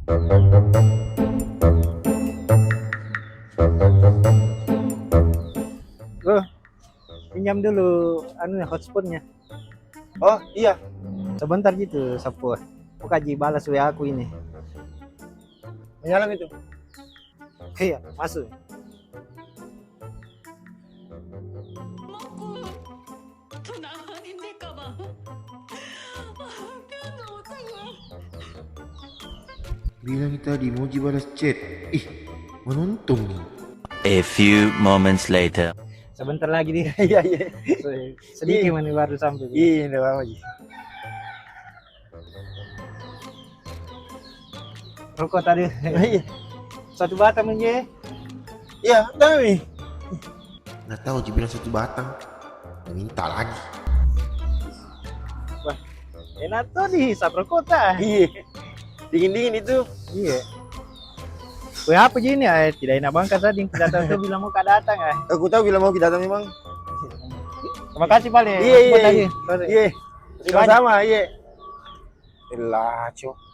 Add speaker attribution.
Speaker 1: Bro, pinjam dulu hotspotnya.
Speaker 2: Oh iya,
Speaker 1: Sebentar gitu, Sapu. Aku kaji balas WA aku ini.
Speaker 2: menyala itu.
Speaker 1: Iya, masuk.
Speaker 3: Kenapa hindi ka ba?
Speaker 4: Bilang tadi mau balas chat. Ih, menonton nih.
Speaker 5: A few moments later.
Speaker 1: Sebentar lagi dia.
Speaker 2: Iya iya.
Speaker 1: Sedikit mana baru sampai.
Speaker 2: Iya, udah lama lagi.
Speaker 1: Rokok tadi.
Speaker 2: Iya,
Speaker 1: Satu batang aja.
Speaker 2: iya, tapi
Speaker 4: Nggak tahu Ji bilang 1 batang. Minta lagi.
Speaker 1: Enak tuh dihisap rokok tak?
Speaker 2: iya. Dingin itu.
Speaker 1: Iya. WA apa gini ya? Tidak enak banget tadi. Tidak tahu tuh bilang mau datang ya.
Speaker 2: Aku tahu bila mau kita datang memang.
Speaker 1: Terima kasih Pak.
Speaker 2: Iya, iya,
Speaker 1: Buat lagi.
Speaker 2: Iya. Sama-sama, iya. Elah, cok.